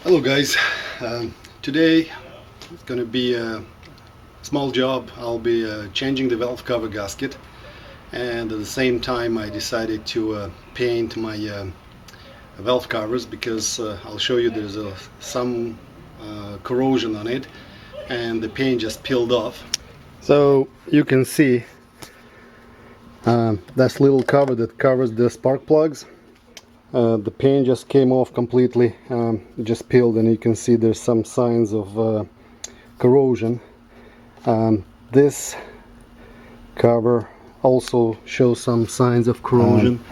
Hello guys, today it's going to be a small job. I'll be changing the valve cover gasket, and at the same time I decided to paint my valve covers because I'll show you there's some corrosion on it and the paint just peeled off. So you can see this little cover that covers the spark plugs. The paint just came off completely, just peeled, and you can see there's some signs of corrosion. This cover also shows some signs of corrosion.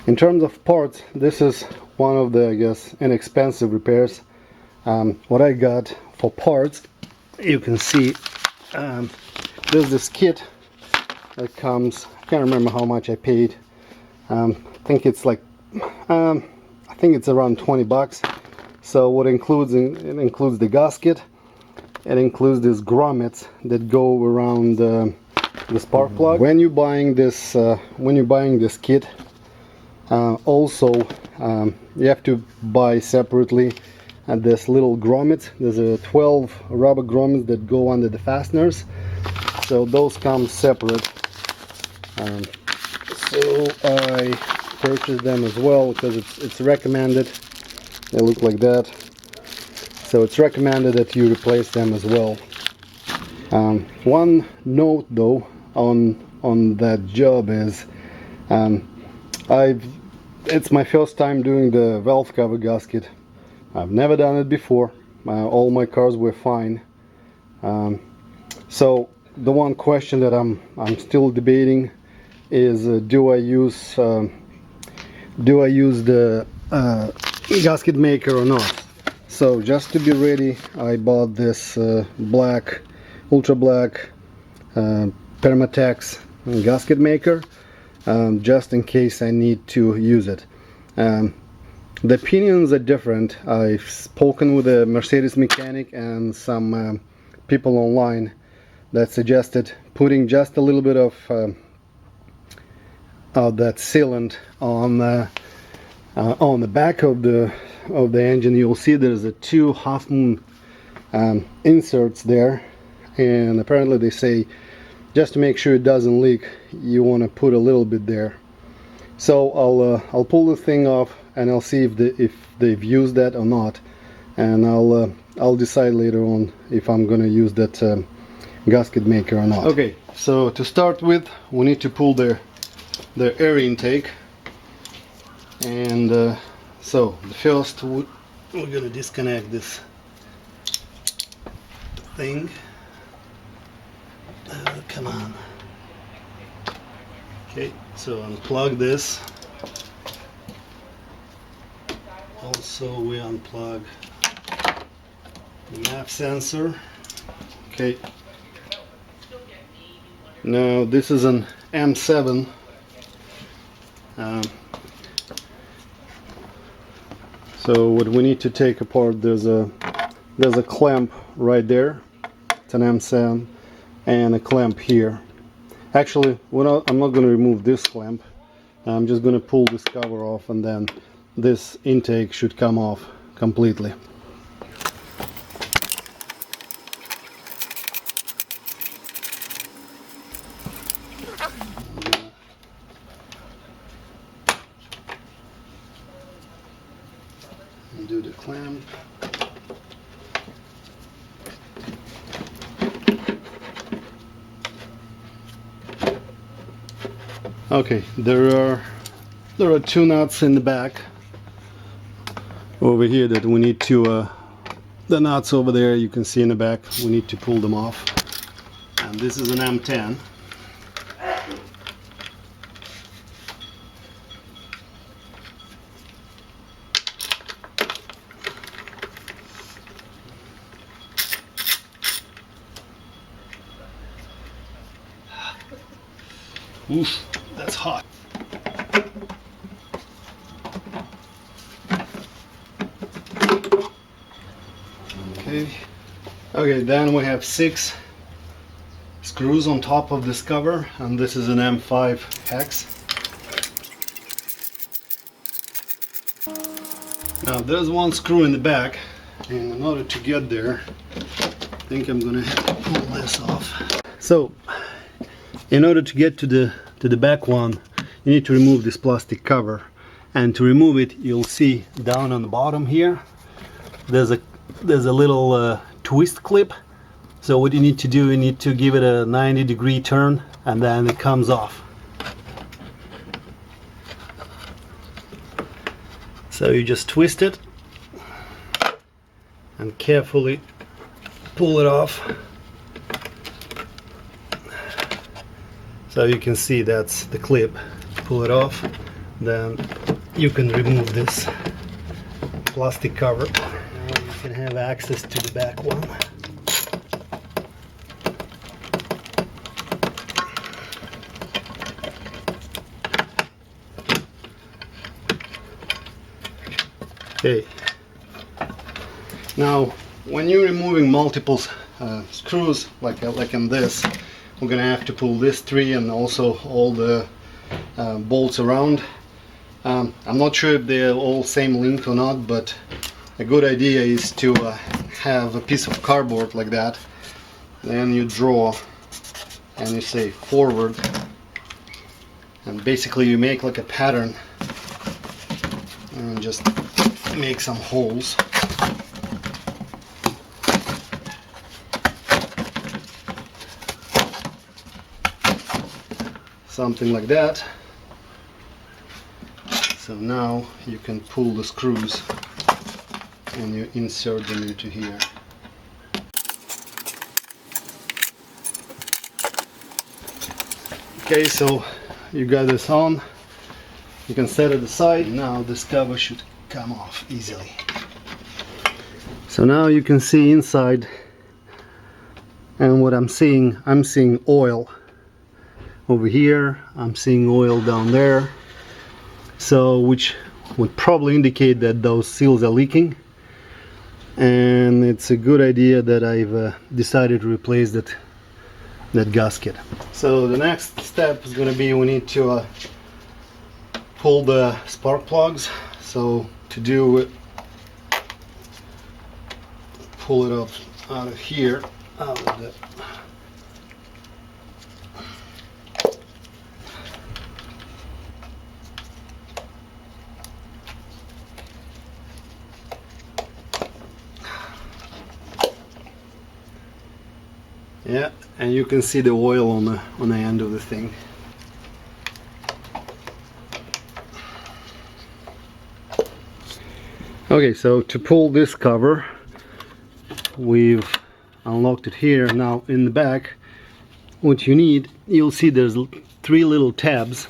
In terms of parts, this is one of the, I guess, inexpensive repairs. What I got for parts, you can see there's this kit that comes. I can't remember how much I paid. I think it's like I think it's around 20 bucks. So what it includes the gasket. It includes these grommets that go around the spark plug. When you're buying this kit, also you have to buy separately this little grommet. There's a 12 rubber grommets that go under the fasteners, so those come separate. So I purchased them as well because it's recommended. They look like that, so it's recommended that you replace them as well. One note though on that job is it's my first time doing the valve cover gasket. I've never done it before. All my cars were fine. So the one question that I'm still debating is do I use the gasket maker or not. So just to be ready, I bought this ultra black Permatex gasket maker, just in case I need to use it. The opinions are different. I've spoken with a Mercedes mechanic and some people online that suggested putting just a little bit of that sealant on the back of the engine. You'll see there's a 2 half moon inserts there, and apparently they say just to make sure it doesn't leak, you want to put a little bit there. So I'll pull the thing off and I'll see if they've used that or not, and I'll decide later on if I'm gonna use that gasket maker or not. Okay, so to start with, we need to pull the air intake, and so the first we're gonna disconnect this thing. Come on. Okay, so unplug this. Also we unplug the map sensor. Okay, now this is an M7. So what we need to take apart, there's a clamp right there. It's an M7, and a clamp here. Actually, I'm not going to remove this clamp. I'm just going to pull this cover off, and then this intake should come off completely. Undo the clamp. Okay, there are 2 nuts in the back over here that we need to the nuts over there, you can see in the back, we need to pull them off. And this is an M10. Oof, that's hot. Okay, then we have 6 screws on top of this cover, and this is an M5 hex. Now there's 1 screw in the back, And in order to get there, I think I'm gonna have to pull this off. So in order to get to the back one, you need to remove this plastic cover. And to remove it, you'll see down on the bottom here, there's a little twist clip. So what you need to do, you need to give it a 90-degree turn, and then it comes off. So you just twist it and carefully pull it off. So you can see that's the clip. Pull it off, then you can remove this plastic cover. Now you can have access to the back one. Okay. Now, when you're removing multiple screws, like in this, we're gonna have to pull this tree and also all the bolts around. I'm not sure if they're all same length or not, but a good idea is to have a piece of cardboard like that. Then you draw and you say forward, and basically you make like a pattern and just make some holes. Something like that. So now you can pull the screws and you insert them into here. Okay, so you got this on. You can set it aside. Now this cover should come off easily. So now you can see inside, and what I'm seeing oil over here. I'm seeing oil down there. So which would probably indicate that those seals are leaking, and it's a good idea that I've decided to replace that gasket. So the next step is going to be, we need to pull the spark plugs. So to do it, pull it up out of here, out of the yeah, and you can see the oil on the end of the thing. Okay, so to pull this cover, we've unlocked it here. Now in the back, what you need, you'll see there's 3 little tabs.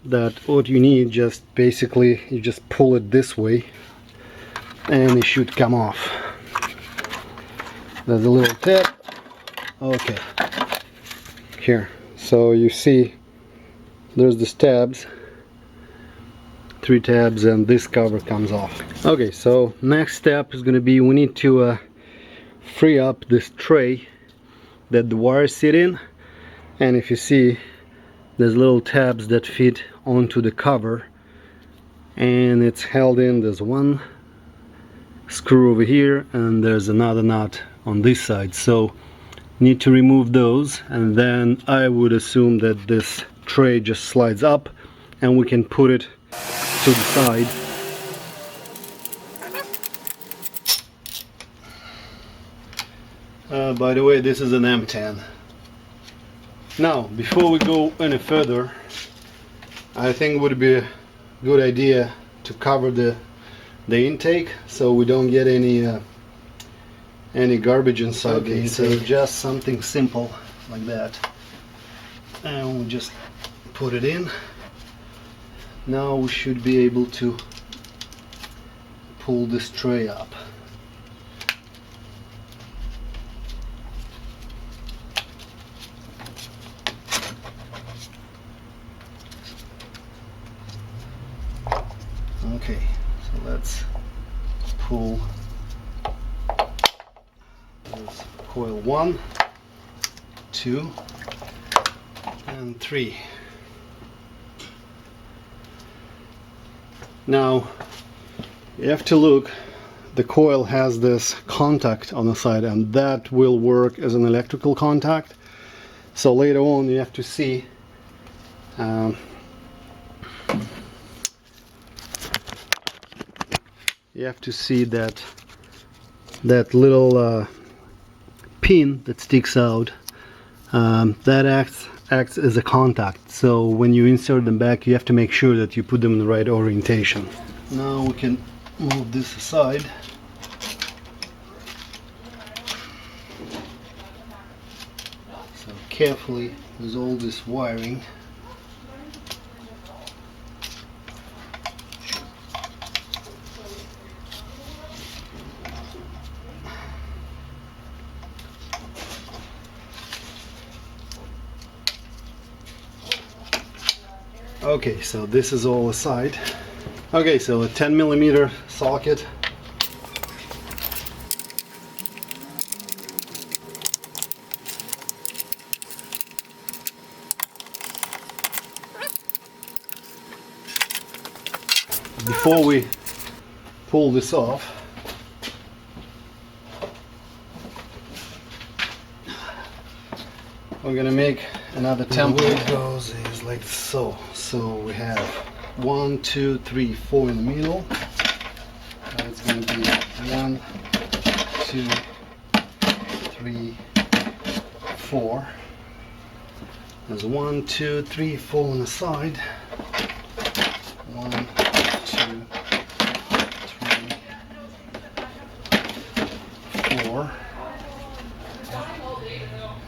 That what you need, just basically you just pull it this way and it should come off. There's a little tab. Okay, here, so you see there's these tabs, 3 tabs, and this cover comes off. Okay, so next step is going to be, we need to free up this tray that the wires sit in, and if you see, there's little tabs that fit onto the cover, and it's held in. There's one screw over here and there's another nut on this side, so need to remove those, and then I would assume that this tray just slides up and we can put it to the side. By the way, this is an M10. Now, before we go any further, I think it would be a good idea to cover the intake so we don't get any garbage inside. Okay, so just something simple like that, and we'll just put it in. Now we should be able to pull this tray up. Okay, so let's pull this coil 1, 2, and 3. Now you have to look the coil has this contact on the side, and that will work as an electrical contact. So later on you have to see that little pin that sticks out, that acts as a contact. So when you insert them back, you have to make sure that you put them in the right orientation. Now we can move this aside. So carefully with all this wiring. Okay, so this is all aside. Okay, so a 10mm socket. Before we pull this off, we're gonna make another template. The way it goes is like so. So we have 1, 2, 3, 4 in the middle. It's going to be 1, 2, 3, 4. There's 1, 2, 3, 4 on the side. 1, 2, 3, 4.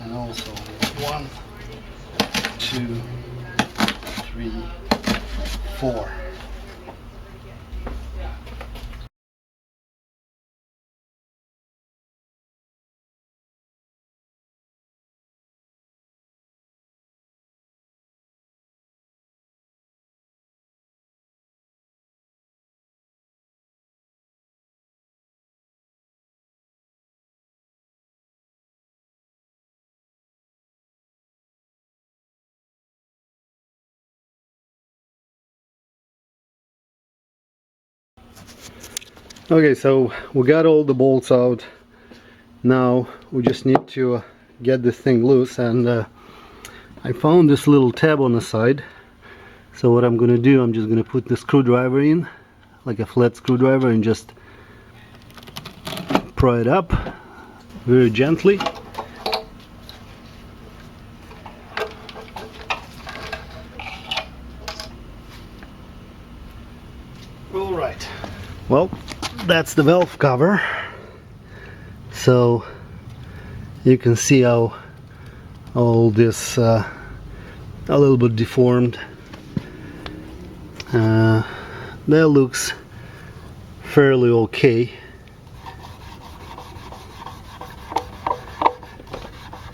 And also 1, 2, 3, 4. Okay, so we got all the bolts out. Now we just need to get this thing loose, and I found this little tab on the side. So what I'm gonna do, I'm just gonna put the screwdriver in, like a flat screwdriver, and just pry it up very gently. All right, well, that's the valve cover. So you can see how all this a little bit deformed. That looks fairly okay.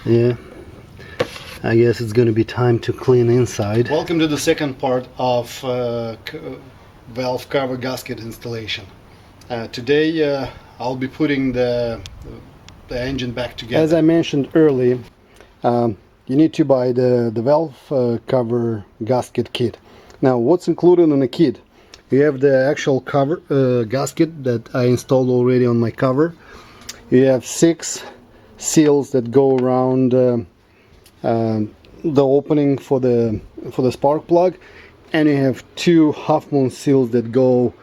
Yeah, I guess it's gonna be time to clean inside. Welcome to the second part of valve cover gasket installation. Today I'll be putting the engine back together. As I mentioned earlier, you need to buy the valve cover gasket kit. Now, what's included in the kit? You have the actual cover gasket that I installed already on my cover. You have 6 seals that go around the opening for the spark plug, and you have 2 half-moon seals that go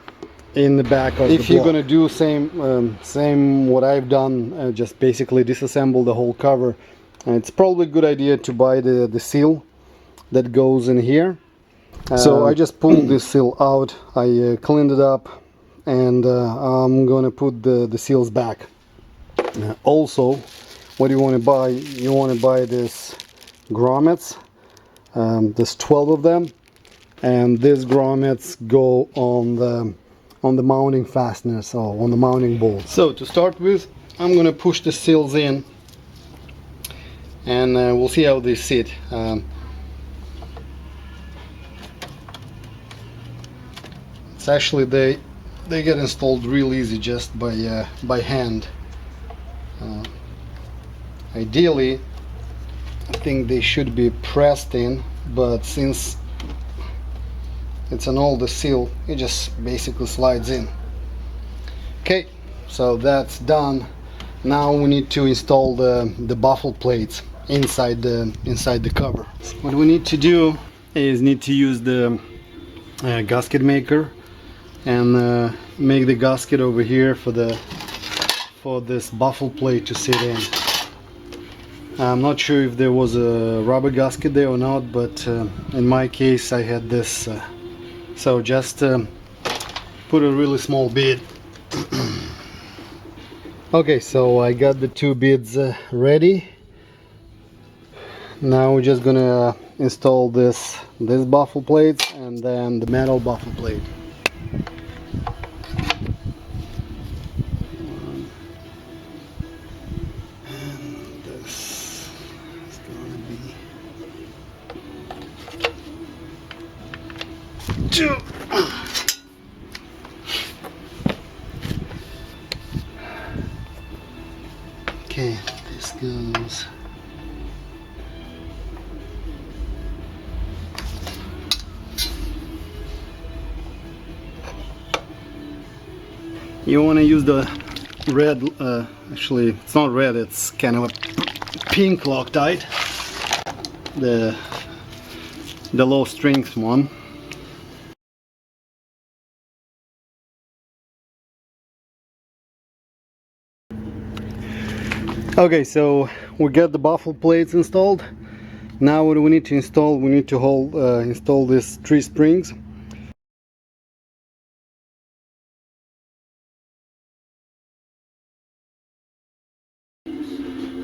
in the back of the block. If you're gonna do same what I've done, just basically disassemble the whole cover, it's probably a good idea to buy the seal that goes in here. So I just pulled this seal out, I cleaned it up, and I'm gonna put the seals back. Also, what do you want to buy? You want to buy this grommets. There's 12 of them, and these grommets go on the mounting fastener, so on the mounting bolt. So to start with, I'm gonna push the seals in, and we'll see how they sit. It's actually they get installed real easy just by hand. Ideally, I think they should be pressed in, but since it's an older seal, it just basically slides in. Okay, So that's done. Now we need to install the baffle plates inside the cover. What we need to do is need to use the gasket maker and make the gasket over here for this baffle plate to sit in. I'm not sure if there was a rubber gasket there or not, but in my case I had this. So just put a really small bit. Okay, so I got the two beads ready. Now we're just gonna install this baffle plate and then the metal baffle plate. And this is gonna be two. Okay, this goes. You want to use the red, actually it's not red, it's kind of a pink Loctite, the low strength one. Okay, so we got the baffle plates installed. Now what do we need to install? We need to install these 3 springs.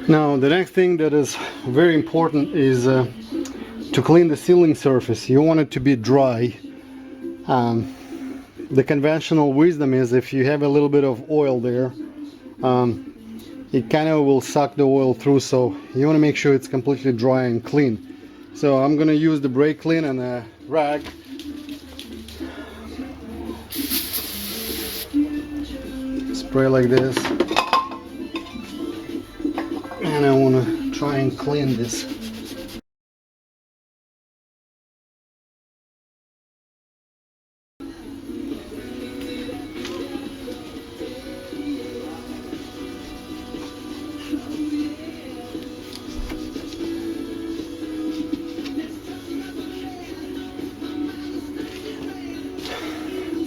Now the next thing that is very important is to clean the sealing surface. You want it to be dry. The conventional wisdom is if you have a little bit of oil there, it kind of will suck the oil through, so you want to make sure it's completely dry and clean. So I'm going to use the brake clean and a rag. Spray like this. And I want to try and clean this.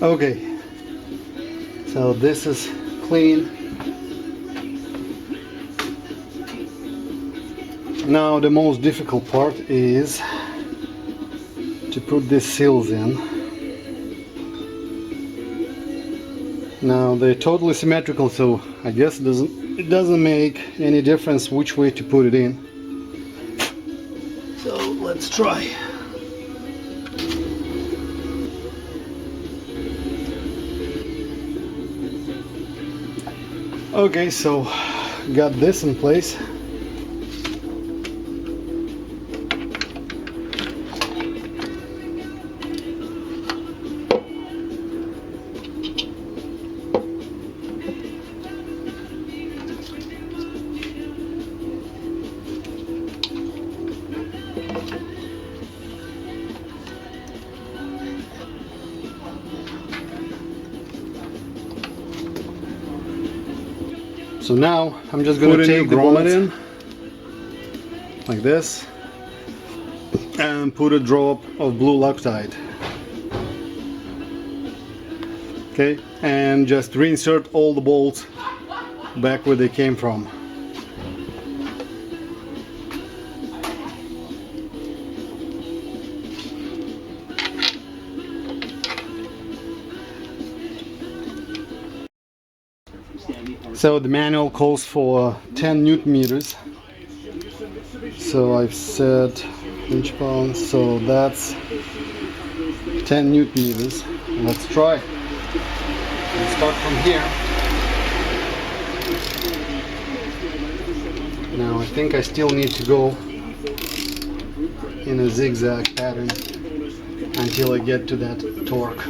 Okay, so this is clean. Now the most difficult part is to put these seals in. Now they're totally symmetrical, so I guess it doesn't make any difference which way to put it in. So let's try. Okay, so got this in place. So now I'm just going to take the grommet in like this and put a drop of blue Loctite. Okay, and just reinsert all the bolts back where they came from. So the manual calls for 10 Newton meters. So I've set inch pounds, so that's 10 Newton meters. Let's try. Let's start from here. Now I think I still need to go in a zigzag pattern until I get to that torque.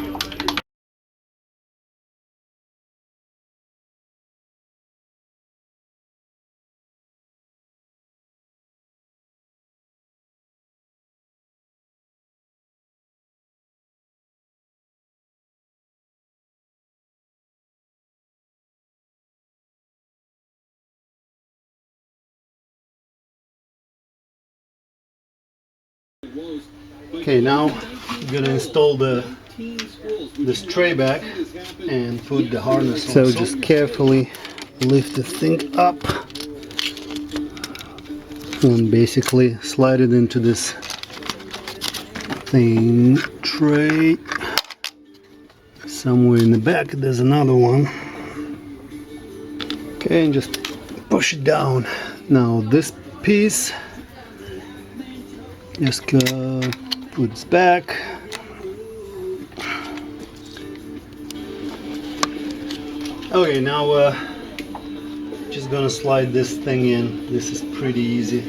Okay, now I'm gonna install this tray back and put the harness on. So just carefully lift the thing up and basically slide it into this thing tray. Somewhere in the back there's another one. Okay, and just push it down. Now this piece just put this back. Okay, now just gonna slide this thing in. This is pretty easy.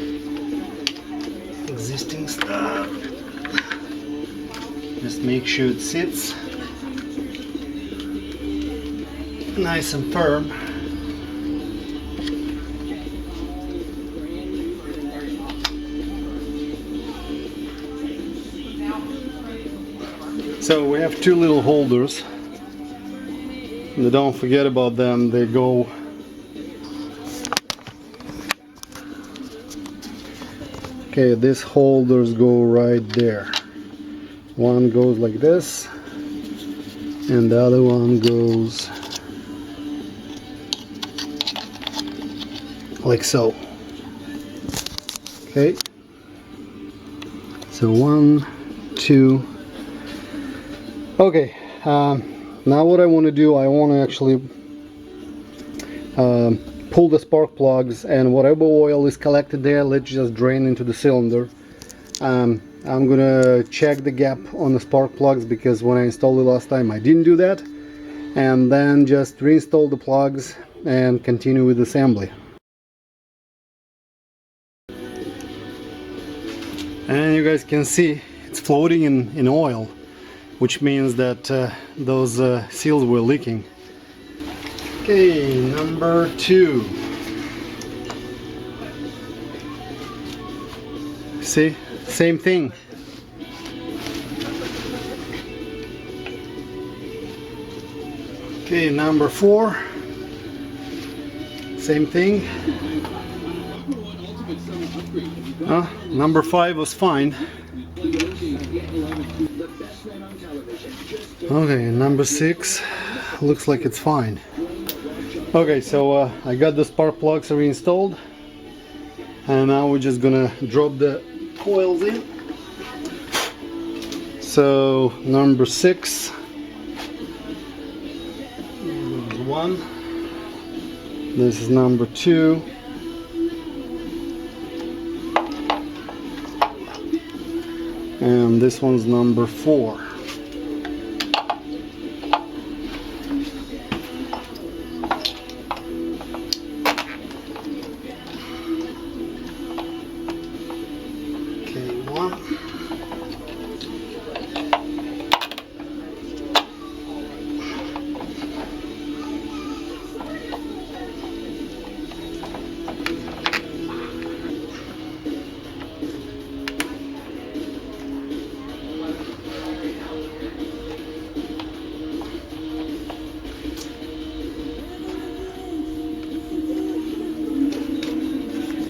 Existing stuff. Just make sure it sits nice and firm. So we have two little holders. And don't forget about them. They go okay, these holders go right there. One goes like this and the other one goes like so. Okay, so 1, 2. Okay, now what I want to do, I want to actually pull the spark plugs, and whatever oil is collected there, let's just drain into the cylinder. I'm gonna check the gap on the spark plugs because when I installed it last time I didn't do that, and then just reinstall the plugs and continue with assembly. And you guys can see it's floating in oil, which means that those seals were leaking. Okay, number 2. See, same thing. Okay, number 4. Same thing. Number 5 was fine. Okay, number 6 looks like it's fine. Okay, so I got the spark plugs reinstalled, and now we're just gonna drop the coils in. So number 6, there's 1. This is number 2. And this one's number 4.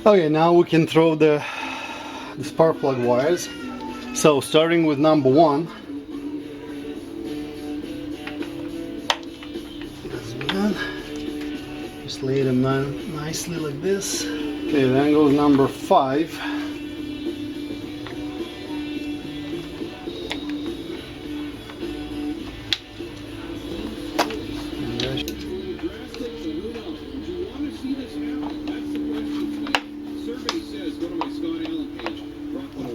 Okay, now we can throw the spark plug wires. So starting with number 1. Just lay them down nicely like this. Okay, then goes number 5.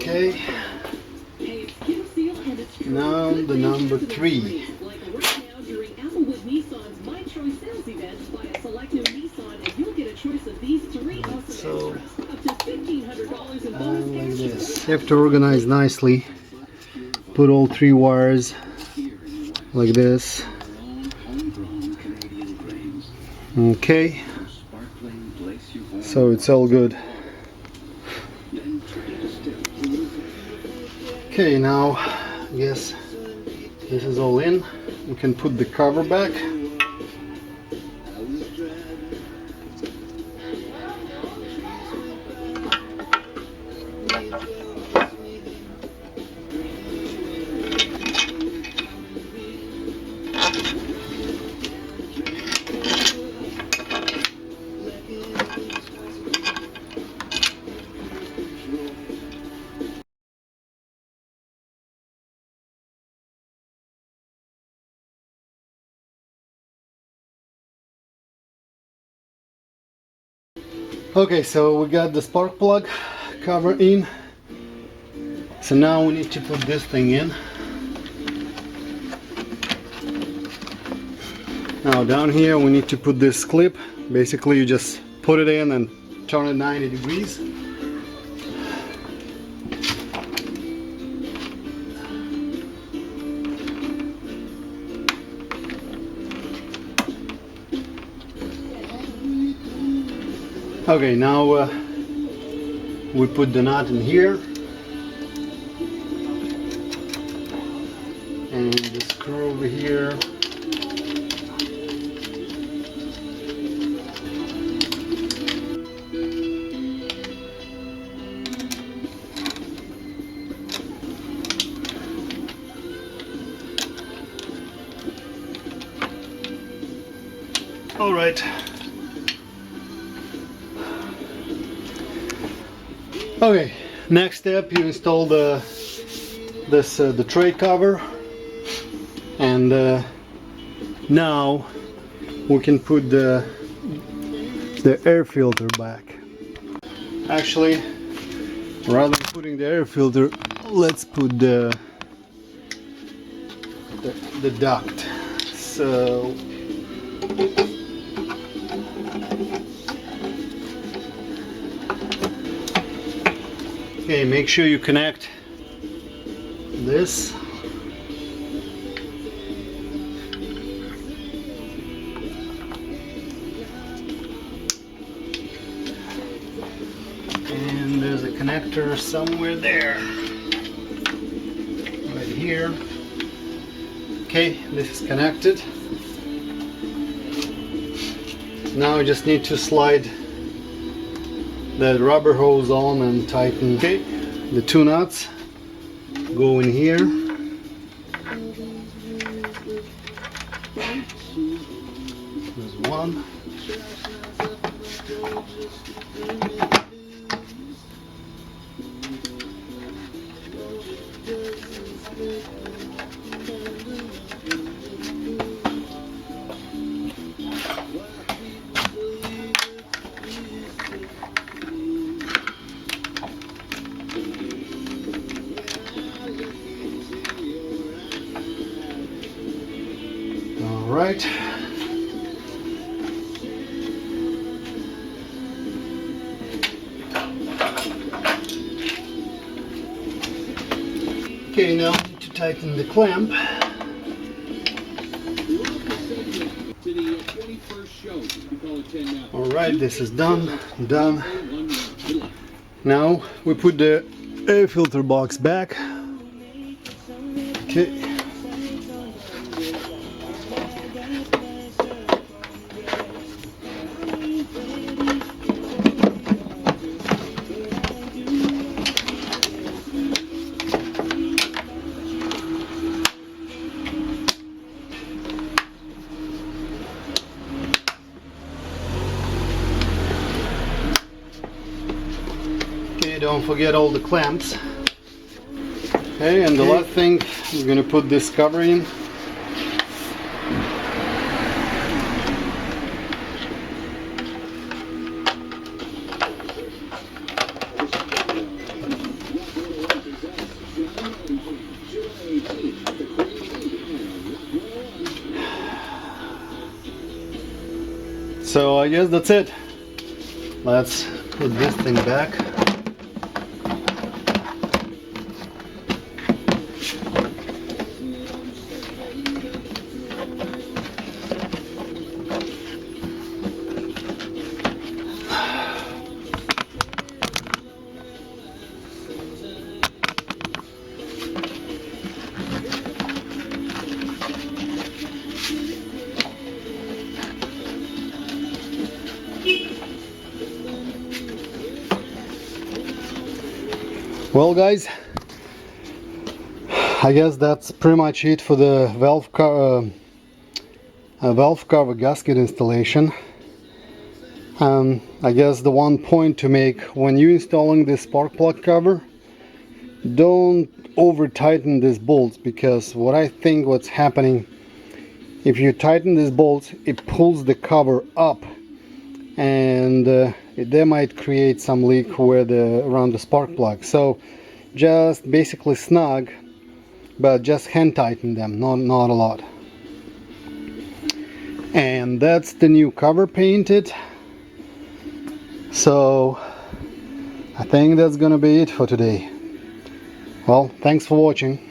Okay, now the number 3. So, like this. You have to organize nicely. Put all 3 wires like this. Okay, so it's all good. Okay, now I guess this is all in. We can put the cover back. Okay, so we got the spark plug cover in. So now we need to put this thing in. Now down here we need to put this clip. Basically you just put it in and turn it 90 degrees. Okay, now we put the nut in here and the screw over here. All right. Okay, next step, you install the tray cover, and now we can put the air filter back. Actually, rather than putting the air filter, let's put the duct. So okay, make sure you connect this. And there's a connector somewhere there. Right here. Okay, this is connected. Now I just need to slide the rubber hose on and tighten. Okay, the two nuts go in here. There's one. Right. Okay, now I need to tighten the clamp. All right, this is done. Now we put the air filter box back. Okay. Don't forget all the clamps. Okay, and the last thing, we're going to put this cover in. So I guess that's it. Let's put this thing back. Well guys, I guess that's pretty much it for the valve cover gasket installation. I guess the one point to make when you installing this spark plug cover, don't over tighten these bolts, because what I think what's happening, if you tighten these bolts, it pulls the cover up and they might create some leak where around the spark plug. So just basically snug, but just hand tighten them, not a lot. And that's the new cover painted. So I think that's gonna be it for today. Well, thanks for watching.